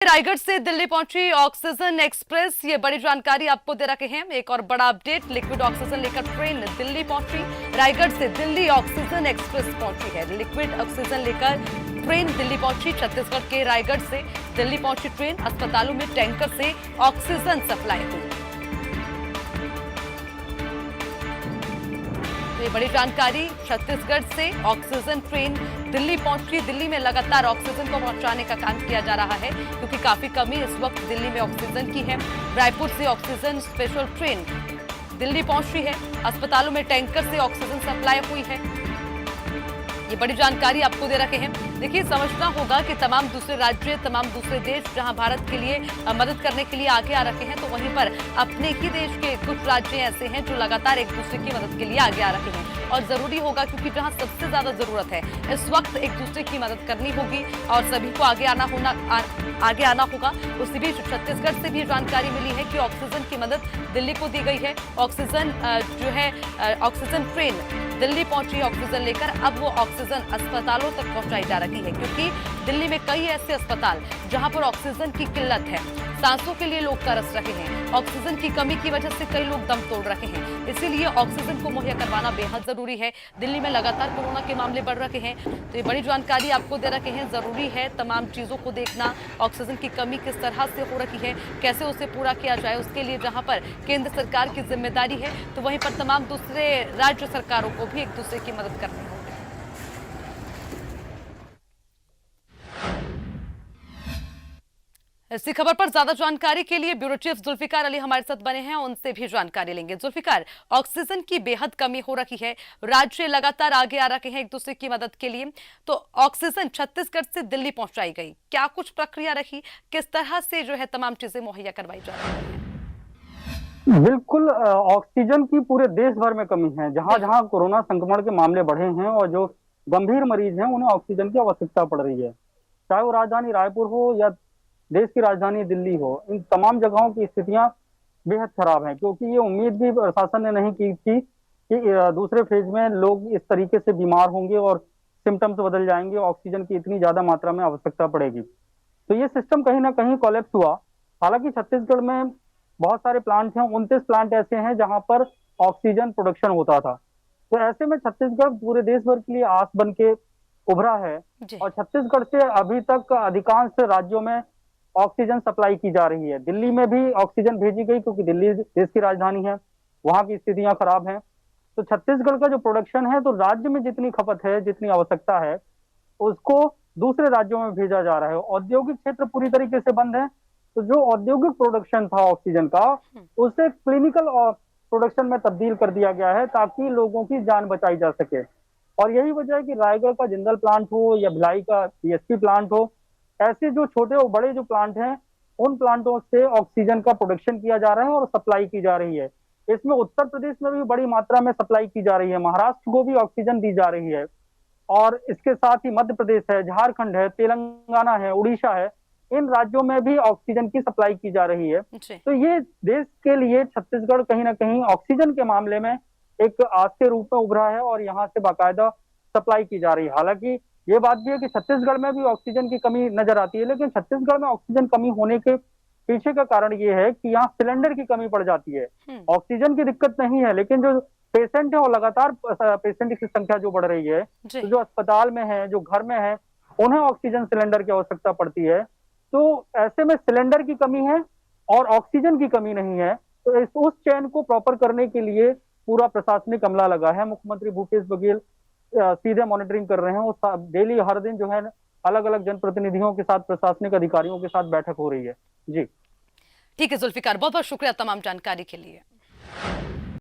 रायगढ़ से दिल्ली पहुंची oxygen express, ये बड़ी जानकारी आपको दे रखे हैं। एक और बड़ा अपडेट, लिक्विड ऑक्सीजन लेकर ट्रेन दिल्ली पहुंची। रायगढ़ से दिल्ली ऑक्सीजन एक्सप्रेस पहुंची है। लिक्विड ऑक्सीजन लेकर ट्रेन दिल्ली पहुंची। छत्तीसगढ़ के रायगढ़ से दिल्ली पहुंची ट्रेन। अस्पतालों में टैंकर से ऑक्सीजन सप्लाई हुई। ये बड़ी जानकारी, छत्तीसगढ़ से ऑक्सीजन ट्रेन दिल्ली पहुंची। दिल्ली में लगातार ऑक्सीजन को पहुंचाने का काम किया जा रहा है क्योंकि काफी कमी इस वक्त दिल्ली में ऑक्सीजन की है। रायपुर से ऑक्सीजन स्पेशल ट्रेन दिल्ली पहुंची है। अस्पतालों में टैंकर से ऑक्सीजन सप्लाई हुई है। ये बड़ी जानकारी आपको दे रखे हैं। देखिए, समझना होगा कि तमाम दूसरे राज्य, तमाम दूसरे देश जहां भारत के लिए मदद करने के लिए आगे आ रखे हैं, तो वहीं पर अपने ही देश के कुछ राज्य ऐसे हैं जो लगातार एक दूसरे की मदद के लिए आगे आ रहे हैं। और जरूरी होगा क्योंकि जहां सबसे ज्यादा जरूरत है इस वक्त एक दूसरे की मदद करनी होगी और सभी को आगे आना होगा। उसी बीच छत्तीसगढ़ से भी जानकारी मिली है कि ऑक्सीजन की मदद दिल्ली को दी गई है। ऑक्सीजन ऑक्सीजन ट्रेन दिल्ली पहुंची ऑक्सीजन लेकर। अब वो ऑक्सीजन अस्पतालों तक पहुंचाई जा रही है क्योंकि दिल्ली में कई ऐसे अस्पताल जहां पर ऑक्सीजन की किल्लत है, सांसों के लिए लोग तरस रहे हैं। ऑक्सीजन की कमी की वजह से कई लोग दम तोड़ रहे हैं, इसीलिए ऑक्सीजन को मुहैया करवाना बेहद जरूरी है। दिल्ली में लगातार कोरोना के मामले बढ़ रहे हैं, तो ये बड़ी जानकारी आपको दे रखे हैं। जरूरी है तमाम चीजों को देखना, ऑक्सीजन की कमी किस तरह से हो रही है, कैसे उसे पूरा किया जाए। उसके लिए जहां पर केंद्र सरकार की जिम्मेदारी है, तो वहीं पर तमाम दूसरे राज्य सरकारों को भी एक दूसरे की मदद करनी होगी। इसी खबर पर ज्यादा जानकारी के लिए ब्यूरो चीफ जुल्फिकार अली हमारे साथ बने हैं, उनसे भी जानकारी लेंगे। जुल्फिकार, ऑक्सीजन की बेहद कमी हो रही है, राज्य लगातार आगे आ रहे हैं एक दूसरे की मदद के लिए, तो ऑक्सीजन छत्तीसगढ़ से दिल्ली पहुंचाई गई, क्या कुछ प्रक्रिया रही, किस तरह से जो है तमाम चीजें मुहैया करवाई जा रही है? बिल्कुल, ऑक्सीजन की पूरे देश भर में कमी है। जहां जहां कोरोना संक्रमण के मामले बढ़े हैं और जो गंभीर मरीज हैं उन्हें ऑक्सीजन की आवश्यकता पड़ रही है। चाहे वो राजधानी रायपुर हो या देश की राजधानी दिल्ली हो, इन तमाम जगहों की स्थितियां बेहद खराब हैं क्योंकि ये उम्मीद भी प्रशासन ने नहीं की थी कि दूसरे फेज में लोग इस तरीके से बीमार होंगे और सिम्टम्स बदल जाएंगे, ऑक्सीजन की इतनी ज्यादा मात्रा में आवश्यकता पड़ेगी। तो ये सिस्टम कहीं ना कहीं कोलैप्स हुआ। हालांकि छत्तीसगढ़ में बहुत सारे प्लांट हैं, 29 प्लांट ऐसे हैं जहां पर ऑक्सीजन प्रोडक्शन होता था। तो ऐसे में छत्तीसगढ़ पूरे देश भर के लिए आस बन के उभरा है और छत्तीसगढ़ से अभी तक अधिकांश राज्यों में ऑक्सीजन सप्लाई की जा रही है। दिल्ली में भी ऑक्सीजन भेजी गई क्योंकि दिल्ली देश की राजधानी है, वहां की स्थितियां खराब हैं। तो छत्तीसगढ़ का जो प्रोडक्शन है, तो राज्य में जितनी खपत है, जितनी आवश्यकता है, उसको दूसरे राज्यों में भेजा जा रहा है। औद्योगिक क्षेत्र पूरी तरीके से बंद है, तो जो औद्योगिक प्रोडक्शन था ऑक्सीजन का, उसे क्लिनिकल प्रोडक्शन में तब्दील कर दिया गया है ताकि लोगों की जान बचाई जा सके। और यही वजह है कि रायगढ़ का जिंदल प्लांट हो या भिलाई का पीएसपी प्लांट हो, ऐसे जो छोटे और बड़े जो प्लांट हैं, उन प्लांटों से ऑक्सीजन का प्रोडक्शन किया जा रहा है और सप्लाई की जा रही है। इसमें उत्तर प्रदेश में भी बड़ी मात्रा में सप्लाई की जा रही है, महाराष्ट्र को भी ऑक्सीजन दी जा रही है और इसके साथ ही मध्य प्रदेश है, झारखंड है, तेलंगाना है, उड़ीसा है, इन राज्यों में भी ऑक्सीजन की सप्लाई की जा रही है। तो ये देश के लिए छत्तीसगढ़ कहीं ना कहीं ऑक्सीजन के मामले में एक आस के रूप में उभरा है और यहाँ से बाकायदा सप्लाई की जा रही है। हालांकि ये बात भी है कि छत्तीसगढ़ में भी ऑक्सीजन की कमी नजर आती है, लेकिन छत्तीसगढ़ में ऑक्सीजन कमी होने के पीछे का कारण ये है कि यहाँ सिलेंडर की कमी पड़ जाती है। ऑक्सीजन की दिक्कत नहीं है, लेकिन जो पेशेंट है और लगातार पेशेंट की संख्या जो बढ़ रही है, तो जो अस्पताल में है, जो घर में है, उन्हें ऑक्सीजन सिलेंडर की आवश्यकता पड़ती है। तो ऐसे में सिलेंडर की कमी है और ऑक्सीजन की कमी नहीं है। तो उस चेन को प्रॉपर करने के लिए पूरा प्रशासनिक अमला लगा है। मुख्यमंत्री भूपेश बघेल सीधे मॉनिटरिंग कर रहे हैं और डेली हर दिन जो है अलग अलग जनप्रतिनिधियों के साथ, प्रशासनिक अधिकारियों के साथ बैठक हो रही है। जी ठीक है जुल्फिकार, बहुत बहुत शुक्रिया तमाम जानकारी के लिए।